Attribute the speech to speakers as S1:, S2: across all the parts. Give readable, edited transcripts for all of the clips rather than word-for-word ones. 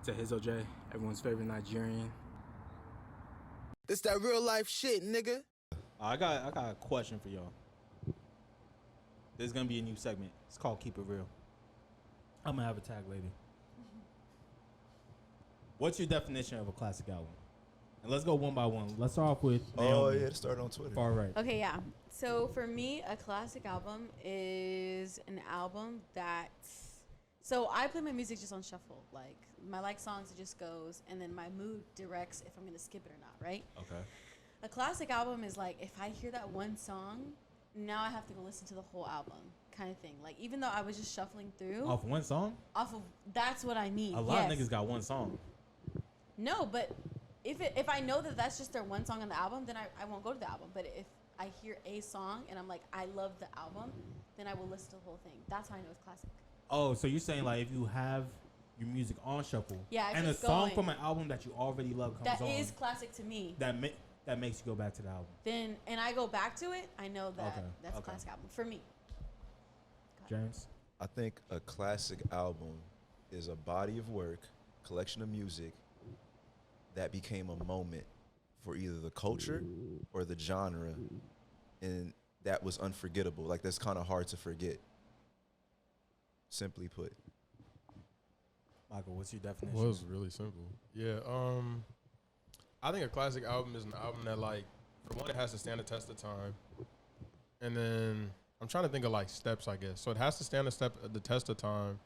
S1: It's Ehizoje, everyone's favorite Nigerian.
S2: This that real life shit, nigga.
S3: I got a question for y'all. There's gonna be a new segment. It's called Keep It Real. I'm gonna have a tag later. What's your definition of a classic album? And let's go one by one. Let's start off with Naomi.
S4: Oh yeah, it started on Twitter.
S3: Far right.
S5: Okay, yeah. So for me, a classic album is an album that. So I play my music just on shuffle. Like my songs, it just goes, and then my mood directs if I'm gonna skip it or not. Right?
S3: Okay.
S5: A classic album is like if I hear that one song, now I have to go listen to the whole album, kind of thing. Like even though I was just shuffling through.
S3: Off one song?
S5: Off of that's what I mean.
S3: A lot of niggas got one song.
S5: No, but if I know that that's just their one song on the album, then I won't go to the album. But if I hear a song and I'm like, I love the album, then I will listen to the whole thing. That's how I know it's classic.
S3: Oh, so you're saying like if you have your music on shuffle,
S5: yeah,
S3: and a song from an album that you already love comes on,
S5: that is classic to me.
S3: That makes you go back to the album.
S5: Then and I go back to it, I know that that's a classic album for me.
S3: James,
S4: I think a classic album is a body of work, collection of music that became a moment for either the culture or the genre, and that was unforgettable. Like that's kind of hard to forget. Simply put.
S3: Michael, what's your definition?
S6: Well, it's really simple. Yeah, I think a classic album is an album that, like, for one, it has to stand the test of time. And then I'm trying to think of, like, steps, I guess. So it has to stand the test of time.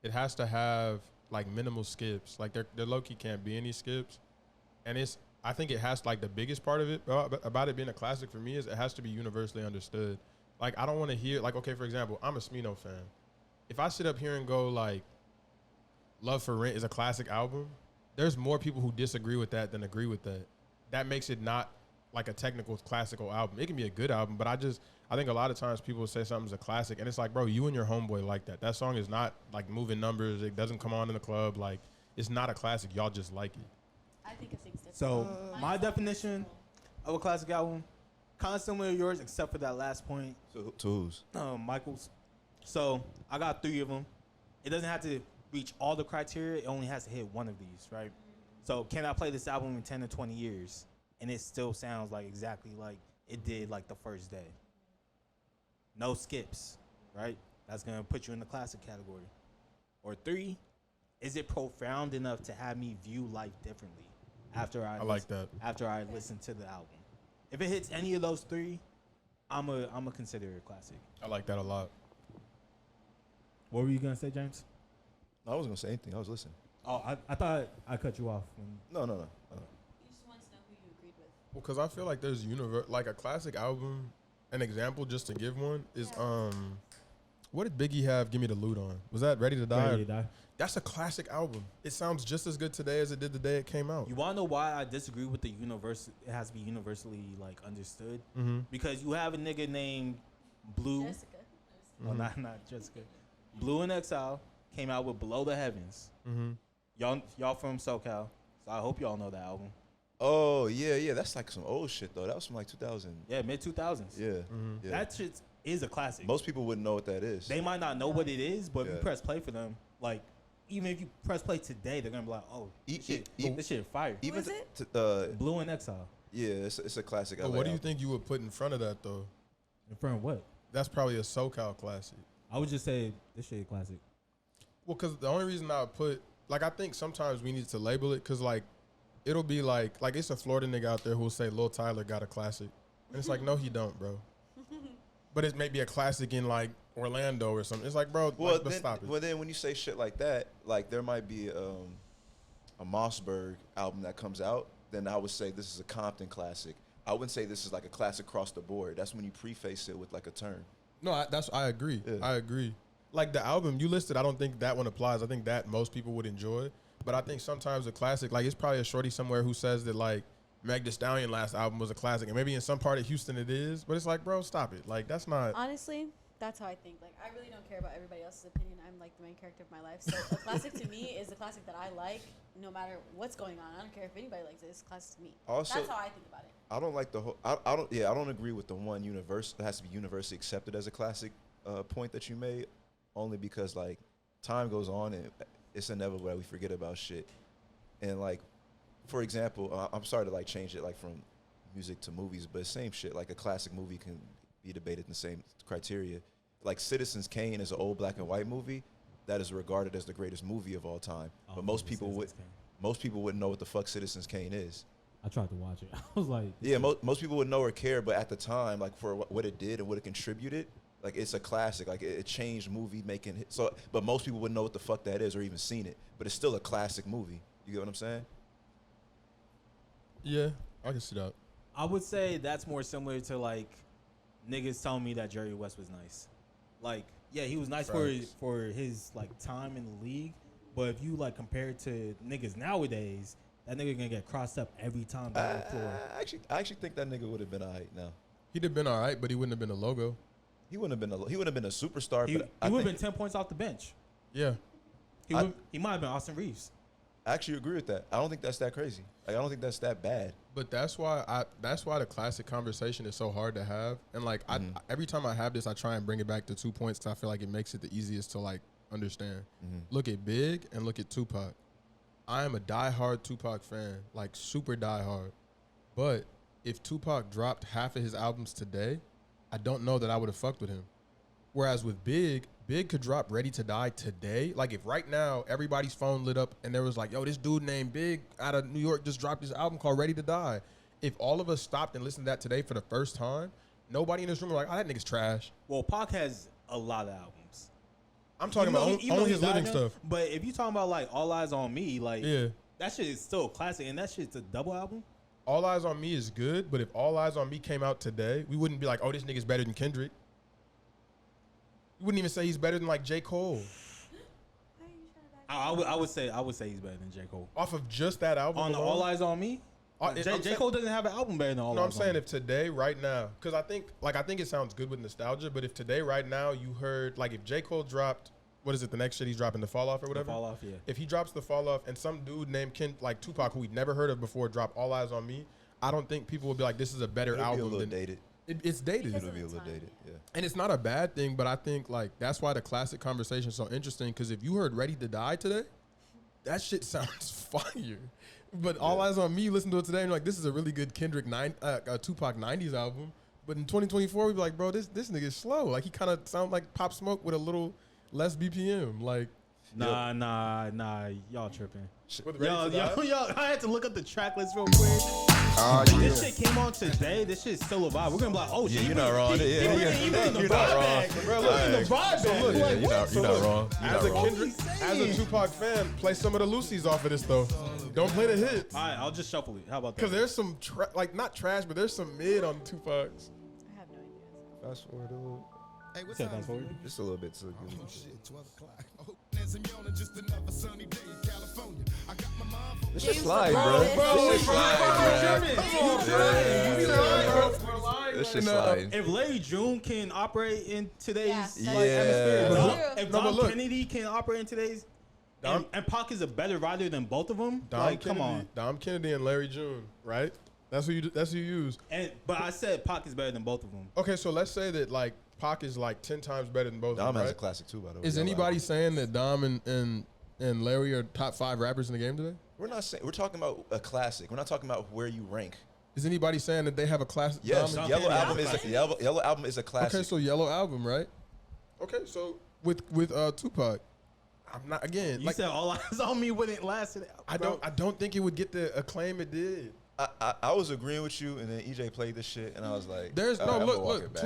S6: It has to have, like, minimal skips. Like, there low-key can't be any skips. And I think it has, like, the biggest part of it about it being a classic for me is it has to be universally understood. Like, I don't want to hear, like, okay, for example, I'm a Smino fan. If I sit up here and go, like, Love for Rent is a classic album, there's more people who disagree with that than agree with that. That makes it not like a technical classical album. It can be a good album, but I think a lot of times people say something's a classic, and it's like, bro, you and your homeboy like that. That song is not like moving numbers. It doesn't come on in the club. Like, it's not a classic. Y'all just like it.
S5: I think it things different.
S3: So my definition of a classic album, kind of similar to yours, except for that last point.
S4: So to whose?
S3: Michael's. So I got 3 of them. It doesn't have to reach all the criteria. It only has to hit one of these, right? So can I play this album in 10 to 20 years and it still sounds like exactly like it did like the first day? No skips, right? That's going to put you in the classic category. Or 3, is it profound enough to have me view life differently after I listen to the album? If it hits any of those 3, I'm a consider it a classic.
S6: I like that a lot.
S3: What were you going to say, James?
S4: I wasn't going to say anything. I was listening.
S3: Oh, I thought I cut you off.
S4: No.
S5: You just want to know who you agreed with.
S6: Well, because I feel like there's like a classic album. An example, just to give one, is what did Biggie have Give Me the Loot on? Was that Ready to Die?
S3: Ready to Die.
S6: That's a classic album. It sounds just as good today as it did the day it came out.
S3: You want to know why I disagree with the universe? It has to be universally like understood.
S6: Mm-hmm.
S3: Because you have a nigga named Blue.
S5: Jessica.
S3: Well, not Jessica. Blue in Exile came out with Below the Heavens.
S6: Mm-hmm.
S3: Y'all from SoCal, so I hope y'all know that album.
S4: Oh, yeah. That's like some old shit, though. That was from like 2000.
S3: Yeah, mid-2000s.
S4: Yeah.
S6: Mm-hmm.
S3: That shit is a classic.
S4: Most people wouldn't know what that is.
S3: They might not know what it is, but if you press play for them, like, even if you press play today, they're going to be like, oh, this shit fire.
S5: Who is it?
S3: Blue in Exile.
S4: Yeah, it's a classic.
S6: But what do you think you would put in front of that, though?
S3: In front of what?
S6: That's probably a SoCal classic.
S3: I would just say this shit is classic.
S6: Well, because the only reason I would put, like, I think sometimes we need to label it because, like, it'll be like it's a Florida nigga out there who'll say Lil Tyler got a classic. And it's like, no, he don't, bro. But it may be a classic in, like, Orlando or something. It's like, bro, let's stop it.
S4: Well, then when you say shit like that, like, there might be a Mossberg album that comes out, then I would say this is a Compton classic. I wouldn't say this is like a classic across the board. That's when you preface it with, like, a term.
S6: No, I agree. Yeah. I agree. Like the album you listed, I don't think that one applies. I think that most people would enjoy. But I think sometimes a classic, like it's probably a shorty somewhere who says that like Meg Thee Stallion last album was a classic. And maybe in some part of Houston it is. But it's like, bro, stop it. Like that's not.
S5: Honestly, that's how I think. Like I really don't care about everybody else's opinion. I'm like the main character of my life. So a classic to me is a classic that I like no matter what's going on. I don't care if anybody likes it. It's a classic to me.
S4: Also,
S5: that's how I think about it.
S4: I don't like the whole. I don't agree with the one universe that has to be universally accepted as a classic point that you made. Only because like time goes on and it's inevitable that we forget about shit. And like, for example, I'm sorry to like change it like from music to movies, but same shit. Like a classic movie can be debated in the same criteria. Like Citizens Kane is an old black and white movie that is regarded as the greatest movie of all time. But most people wouldn't know what the fuck Citizens Kane is.
S7: I tried to watch it. I was like,
S4: yeah, most people wouldn't know or care, but at the time, like for what it did and what it contributed, like it's a classic. Like it changed movie making. So, but most people wouldn't know what the fuck that is or even seen it. But it's still a classic movie. You get what I'm saying?
S6: Yeah, I can see that.
S3: I would say that's more similar to like niggas telling me that Jerry West was nice. Like, yeah, he was nice for his like time in the league, but if you like compare it to niggas nowadays, that nigga gonna get crossed up every time they the floor.
S4: I actually think that nigga would have been alright now.
S6: He'd have been all right, but he wouldn't have been a logo.
S4: He wouldn't have been a superstar.
S3: He would have been 10 points off the bench.
S6: Yeah,
S3: He might have been Austin Reeves.
S4: I actually agree with that. I don't think that's that crazy. Like, I don't think that's that bad.
S6: but that's why the classic conversation is so hard to have. And like every time I have this, I try and bring it back to 2 points because I feel like it makes it the easiest to like understand. Look at Big and look at Tupac. I am a diehard Tupac fan, like super diehard. But if Tupac dropped half of his albums today, I don't know that I would have fucked with him. Whereas with Big could drop Ready to Die today. Like if right now everybody's phone lit up and there was like, yo, this dude named Big out of New York just dropped this album called Ready to Die. If all of us stopped and listened to that today for the first time, nobody in this room was like, oh, that nigga's trash.
S3: Well, Pac has a lot of albums.
S6: I'm talking about only his living stuff.
S3: But if you talking about like All Eyes on Me, like that shit is still a classic, and that shit's a double album.
S6: All Eyes on Me is good, but if All Eyes on Me came out today, we wouldn't be like, oh, this nigga's better than Kendrick. We wouldn't even say he's better than like J. Cole.
S3: I would say he's better than J. Cole.
S6: Off of just that album
S3: On
S6: alone?
S3: All Eyes on Me? J. Cole doesn't have an album better than All Eyes on Me.
S6: No, I'm saying if today, right now, because I think it sounds good with nostalgia, but if today, right now, you heard, like if J. Cole dropped, what is it, the next shit he's dropping, The Fall Off or whatever?
S3: The Fall Off, yeah.
S6: If he drops The Fall Off and some dude named like Tupac, who we'd never heard of before, drop All Eyes on Me, I don't think people would be like, this is a better album.
S4: It'll be a little dated.
S6: It's dated.
S4: It'll be a little dated, yeah.
S6: And it's not a bad thing, but I think like that's why the classic conversation is so interesting, because if you heard Ready to Die today, that shit sounds fire. But All Eyes on Me, listen to it today, and you're like, this is a really good Tupac 90s album. But in 2024, we'd be like, bro, this nigga is slow. Like, he kind of sounds like Pop Smoke with a little less BPM. Like,
S3: Nah, y'all tripping.
S6: Yo,
S3: I had to look up the track list real quick. This shit came on today. This shit's still a vibe. We're gonna be like, oh shit,
S4: you're not wrong.
S3: You're not wrong.
S6: Bro, look in the vibe bag.
S4: You're not wrong.
S6: As a Tupac fan, play some of the Lucy's off of this though. Don't play the hits.
S3: All right, I'll just shuffle it. How about that?
S6: Because there's some not trash, but there's some mid on Tupac's.
S5: I have no idea.
S4: Fast forward a little.
S8: Hey, what
S3: Say
S8: time
S3: fast
S8: is
S3: forward.
S8: it?
S4: Just a little bit. So
S8: Oh shit, 12 o'clock. Oh, there's some yawning, just another sunny day in California. I got my mind for
S4: this
S5: James
S4: shit slide,
S5: LeBron.
S4: bro. This shit slide,
S6: Bro.
S4: This shit slide.
S3: If Larry June can operate in today's
S5: Yeah,
S3: like,
S4: Yeah.
S3: atmosphere,
S5: That's
S3: Dom-
S5: true.
S3: if
S6: No, but
S3: Dom
S6: look.
S3: Kennedy can operate in today's, and Pac is a better rider than both of them, come on.
S6: Dom Kennedy and Larry June, right? That's who you use.
S3: But I said Pac is better than both of them.
S6: Okay, so let's say that like Pac is like 10 times better than both
S4: Dom
S6: of them,
S4: has
S6: right?
S4: a classic too, by the way.
S6: Is anybody saying that Dom and Larry are top 5 rappers in the game today?
S4: We're not saying. We're talking about a classic. We're not talking about where you rank.
S6: Is anybody saying that they have a classic?
S4: Yes,
S6: Dom and-
S4: Yellow
S3: Kennedy
S4: album
S3: is a
S4: is a Yellow album is a classic.
S6: Okay, so Yellow album, right? Okay, so with Tupac, I'm not again.
S3: You
S6: like,
S3: said All Eyes on Me wouldn't last.
S6: I don't think it would get the acclaim it did.
S4: I was agreeing with you, and then EJ played this shit, and I was like,
S6: There's
S4: all
S6: no
S4: right, I'm gonna walk
S6: look.
S4: it back.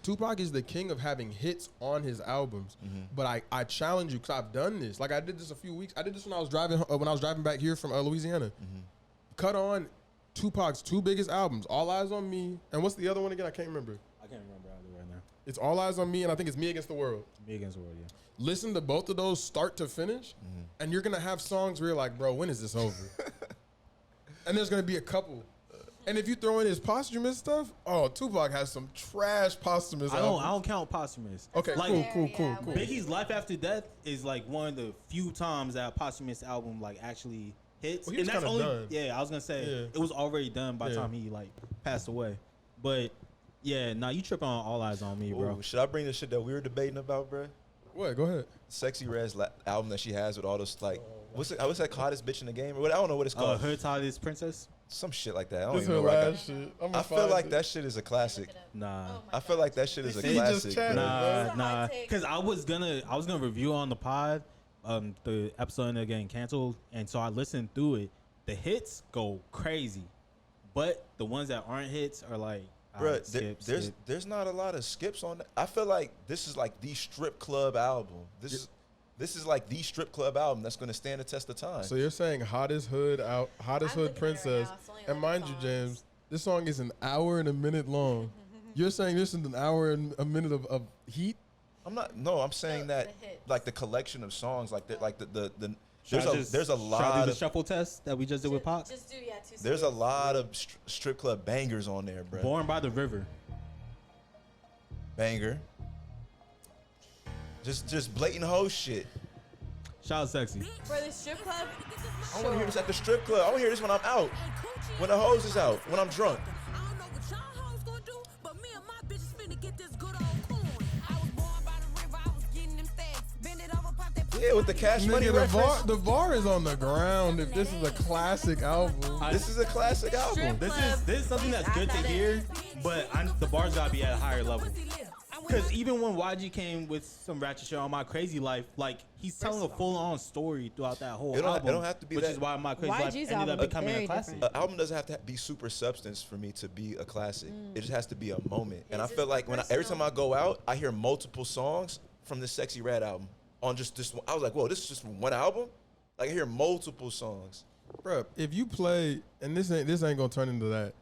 S6: Tupac is the king of having hits on his albums. But I challenge you because I've done this. Like I did this a few weeks. I did this when I was driving back here from Louisiana. Cut on Tupac's 2 biggest albums, All Eyes on Me, and what's the other one again? I can't remember.
S3: I can't remember either right now.
S6: It's All Eyes on Me, and I think it's Me Against the World.
S3: Me Against the World, yeah.
S6: Listen to both of those start to finish, and you're gonna have songs where you're like, bro, when is this over? And there's gonna be a couple. And if you throw in his posthumous stuff, Tupac has some trash posthumous
S3: I
S6: albums.
S3: don't count posthumous.
S6: Okay,
S3: Like,
S6: cool.
S3: Biggie's Life After Death is like one of the few times that a posthumous album like actually hits.
S6: Well, he was
S3: and that's
S6: kinda
S3: only
S6: done.
S3: Yeah, I was gonna say
S6: Yeah.
S3: it was already done by the
S6: Yeah.
S3: time he like passed away. But yeah, you tripping on All Eyes on Me, bro.
S4: Ooh, should I bring the shit that we were debating about, bro?
S6: What? Go ahead.
S4: Sexy Red's album that she has with all those like, what's that hottest bitch in the game or what? I don't know what it's called.
S3: Hood's Hottest Princess.
S4: Some shit like that. I don't
S6: This
S4: even
S6: her
S4: know where I got.
S6: last shit.
S4: I feel like that shit is a classic.
S3: Nah.
S4: I feel like that shit is a
S6: He just
S4: classic.
S6: chatted.
S4: bro.
S5: That's a
S3: Nah,
S5: hot take.
S3: because I was gonna review on the pod, the episode ended up getting canceled, and so I listened through it. The hits go crazy, but the ones that aren't hits are like,
S4: Bro,
S3: skip.
S4: there's not a lot of skips on that. I feel like this is like the strip club album. This is like the strip club album that's gonna stand the test of time.
S6: So you're saying hottest hood
S5: I'm looking at it right
S6: princess,
S5: now. It's only
S6: and
S5: 11
S6: mind you,
S5: songs.
S6: James, this song is an hour and a minute long. You're saying this is an hour and a minute of heat?
S4: I'm not. No, I'm saying
S5: The
S4: that
S5: hits.
S4: like the collection of songs, like the
S3: Should I
S4: there's a
S3: should I do
S4: lot
S3: the
S4: of
S3: shuffle test that we just did with Pac.
S5: Just do 2
S4: there's a
S5: songs.
S4: lot of strip club bangers on there, bro.
S3: Born by the River.
S4: Banger. Just blatant hoe shit.
S3: Shout out Sexy.
S5: For the strip club.
S4: I want to hear this at the strip club. I want to hear this when I'm out, when the hose is out, when I'm drunk.
S9: I don't know what y'all hoes gonna do, but me and my bitches finna get this good old coin. I was born by the river, I was getting them stacks. Bend it over, pop that
S4: Yeah, with the Cash Money
S6: Nigga,
S4: reference.
S6: the bar is on the ground if this is a classic album.
S4: This is a classic album.
S5: Strip club.
S3: This is something that's good to hear, but the bars gotta be at a higher level. Because even when YG came with some ratchet shit on My Crazy Life, like he's telling a full-on story throughout that whole
S4: It don't
S3: album.
S4: have to be
S3: which
S4: that.
S3: is why My Crazy
S5: YG's
S3: Life ended
S5: album
S3: up
S5: is
S3: becoming
S5: very
S3: a classic.
S5: different.
S4: An album doesn't have to be super substance for me to be a classic. It just has to be a moment. And I
S5: It's
S4: feel
S5: just
S4: like
S5: more
S4: every time I
S5: personal.
S4: go out, I hear multiple songs from the Sexy Red album on just this one. I was like, whoa, this is just from one album? Like I hear multiple songs.
S6: Bruh, if you play, and this ain't gonna turn into that,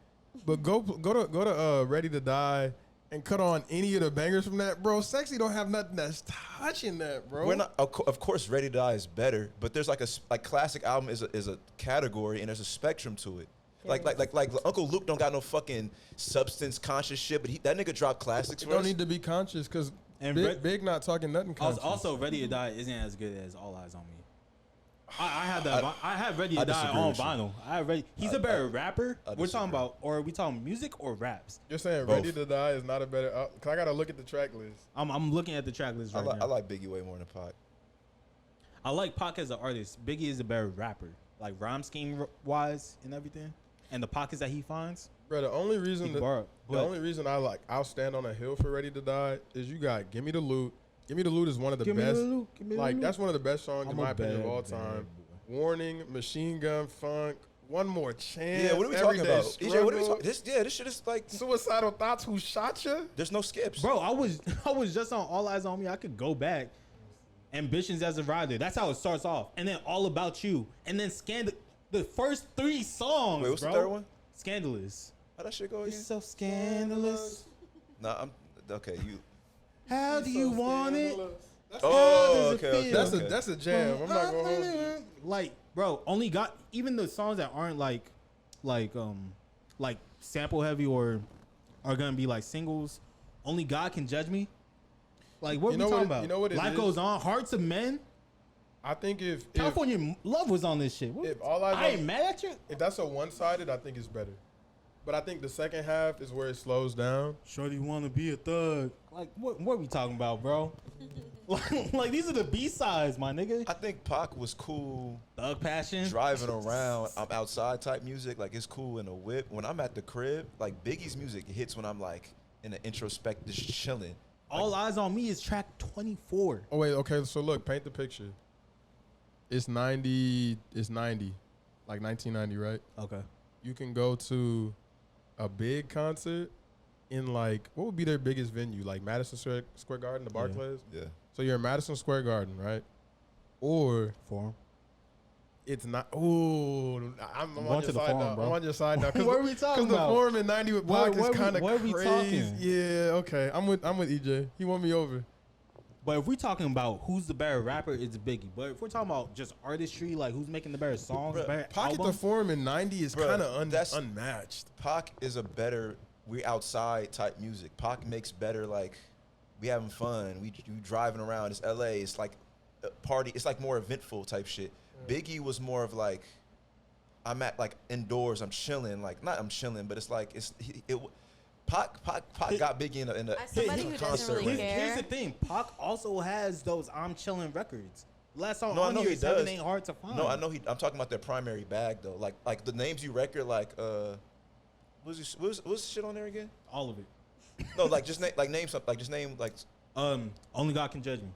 S6: but go to Ready to Die and cut on any of the bangers from that, bro. Sexy don't have nothing that's touching that, bro.
S4: We're not, of course, Ready to Die is better, but there's like classic album is a category and there's a spectrum to it. Like Uncle Luke don't got no fucking substance conscious shit, but that nigga dropped classics
S6: You
S4: for
S6: don't
S4: us.
S6: need to be conscious because
S3: And
S6: Big not talking nothing conscious.
S3: Also, Ready to Die isn't as good as All Eyes on Me. I have that. I have Ready to
S4: I
S3: Die
S4: disagree
S3: on
S4: with you.
S3: vinyl. I have Ready. He's a better rapper.
S4: I
S3: We're talking
S4: disagree.
S3: about, or are we talking music or raps?
S6: You're saying
S4: Both.
S6: Ready to Die is not a better. Cause I gotta look at the track list.
S3: I'm looking at the track list right
S4: I
S3: now.
S4: like Biggie way more than Pac.
S3: I like Pac as an artist. Biggie is a better rapper, like rhyme scheme wise and everything, and the pockets that he finds.
S6: Bro, the only reason
S3: He can bar up.
S6: the
S3: But-
S6: only reason I'll stand on a hill for Ready to Die is you got Give Me the Loot. Give Me the Loot is one of the
S3: Give me the
S6: best.
S3: loot, give me the
S6: Like
S3: loot.
S6: that's one of the best songs in
S3: I'm
S6: my
S3: a
S6: opinion of
S3: bad,
S6: all
S3: bad
S6: time.
S3: boy.
S6: Warning, Machine Gun Funk, One More Chance.
S4: Yeah, what are we talking
S6: Everyday
S4: about? EJ, what are we
S6: Struggle,
S4: talking? This shit is like.
S6: Suicidal Thoughts, Who Shot Ya?
S4: There's no skips.
S3: Bro, I was just on All Eyes on Me. I could go back. Ambitions as a Rider. That's how it starts off, and then All About You, and then the first 3 songs.
S4: Wait, what's
S3: bro.
S4: the third one?
S3: Scandalous.
S4: How that shit go again?
S3: It's so scandalous.
S4: Nah, I'm okay. You.
S3: How do you want it?
S4: Oh,
S3: does it
S4: okay,
S3: feel?
S4: okay.
S6: That's a jam. I'm not gonna hold you.
S3: Like, bro, only got even the songs that aren't like sample heavy or are gonna be like singles. Only God Can Judge Me. Like, what
S6: You
S3: are
S6: know
S3: we
S6: what
S3: talking
S6: it-
S3: about?
S6: you know what it
S3: Life
S6: is?
S3: Goes On, Hearts of Men.
S6: I think if
S3: California Love was on this shit. What-
S6: if All Eyes
S3: I
S6: on-
S3: ain't mad at you.
S6: if that's a one-sided, I think it's better. But I think the second half is where it slows down.
S3: Shorty wanna be a thug. Like, what are we talking about, bro? like these are the B-sides, my nigga.
S4: I think Pac was cool
S3: Thug Passion.
S4: driving around. I'm outside type music. Like it's cool in a whip. When I'm at the crib, like Biggie's music hits when I'm like in an introspective, just chilling.
S3: All Eyes on Me is track 24.
S6: Oh wait, okay. So look, paint the picture. It's 90. Like 1990, right?
S3: Okay.
S6: You can go to a big concert in like what would be their biggest venue, like Madison Square Garden, the Barclays.
S4: Yeah.
S6: So you're in Madison Square Garden, right? Or
S3: Forum.
S6: it's not. Ooh, I'm
S3: going
S6: on
S3: to
S6: your
S3: the
S6: side
S3: Forum,
S6: now.
S3: bro.
S6: I'm on your side now.
S3: What are we talking
S6: Because the
S3: about?
S6: Forum in 90 with
S3: What-
S6: Pac is
S3: what are we-
S6: kind of
S3: what are we
S6: crazy.
S3: talking?
S6: Yeah, okay. I'm with EJ. He won me over.
S3: But if we're talking about who's the better rapper, it's Biggie. But if we're talking about just artistry, like who's making the better songs,
S4: Bruh,
S3: better
S6: Pac at the
S3: albums,
S6: Forum in 90 is
S4: Bruh,
S6: kind of
S4: that's-
S6: unmatched.
S4: Pac is a better we outside type music. Pac makes better like we having fun. We driving around. It's LA. It's like a party. It's like more eventful type shit. Biggie was more of like I'm at like indoors. I'm chilling. Like not I'm chilling, but it's like Pac got Biggie in a
S5: As somebody who doesn't
S4: concert.
S5: really
S4: ring.
S5: care.
S3: Here's the thing. Pac also has those I'm Chillin' records. Last song
S4: No, I
S3: on
S4: know
S3: here
S4: he
S3: is Heaven
S4: does.
S3: Ain't Hard to Find.
S4: No, I know I'm talking about their primary bag though. Like the names you record, like what's the shit on there again?
S3: All of it.
S4: No, like just name something. Like just name like
S3: Only God Can Judge Me.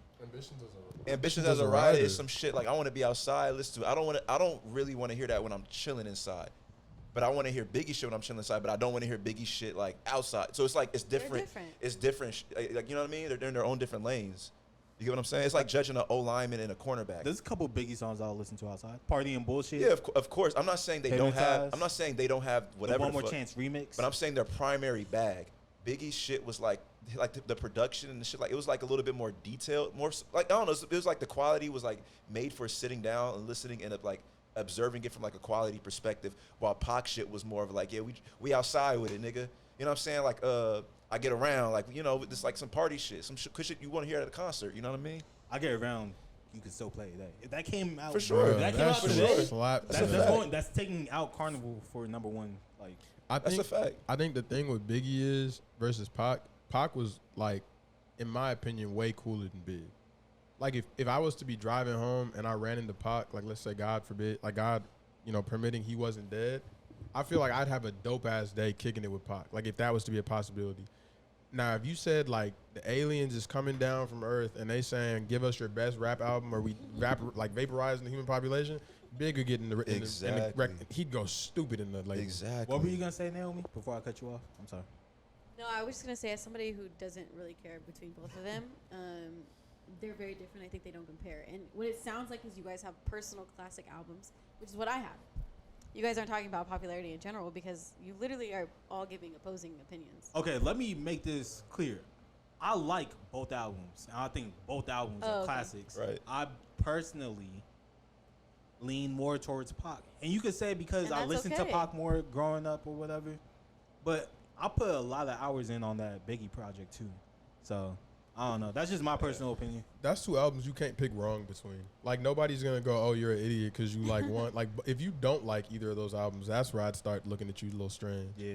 S4: Ambitions as a rider is some shit. Like I want to be outside, listen to it. I don't really want to hear that when I'm chilling inside. But I want to hear Biggie shit when I'm chilling inside, but I don't want to hear Biggie shit like outside. So it's like it's different. It's different. Like you know what I mean? They're in their own different lanes. You get what I'm saying? It's like judging an O lineman and a cornerback.
S3: There's a couple Biggie songs I'll listen to outside. Party and Bullshit.
S4: Yeah, of course. I'm not saying they don't have. I'm not saying they don't have whatever.
S3: The One
S4: the
S3: More
S4: fuck,
S3: Chance remix.
S4: But I'm saying their primary bag. Biggie's shit was like the production and the shit. Like it was like a little bit more detailed, more like I don't know. It was like the quality was like made for sitting down and listening and like observing it from like a quality perspective. While Pac shit was more of like, yeah, we outside with it, nigga. You know what I'm saying? Like I get around, like you know, it's like some party shit, some shit you want to hear at a concert. You know what I mean?
S3: I get around. You can still play that. If that came out
S4: For sure.
S3: if that came out
S4: For
S3: today,
S4: sure.
S6: Slap.
S3: that's taking out Carnival for number one. Like
S4: That's a fact.
S6: I think the thing with Biggie is versus Pac was like, in my opinion, way cooler than Big. Like if I was to be driving home and I ran into Pac, like let's say God forbid, like God, you know, permitting he wasn't dead, I feel like I'd have a dope ass day kicking it with Pac. Like if that was to be a possibility. Now, if you said like the aliens is coming down from Earth and they saying give us your best rap album or we vaporizing the human population, Big would get in the he'd go stupid in the like.
S4: Exactly.
S3: What were you gonna say, Naomi? Before I cut you off, I'm sorry.
S5: No, I was just gonna say, as somebody who doesn't really care between both of them, they're very different. I think they don't compare. And what it sounds like is you guys have personal classic albums, which is what I have. You guys aren't talking about popularity in general because you literally are all giving opposing opinions.
S3: Okay, let me make this clear. I like both albums. I think both albums are classics.
S4: Right.
S3: I personally lean more towards Pac. And you could say because
S5: And
S3: I
S5: that's
S3: listened to
S5: okay.
S3: Pac more growing up or whatever. But I put a lot of hours in on that Biggie project too. So, I don't know. That's just my personal opinion.
S6: That's two albums you can't pick wrong between. Like nobody's gonna go, oh, you're an idiot because you like one. Like if you don't like either of those albums, that's where I'd start looking at you a little strange.
S3: Yeah.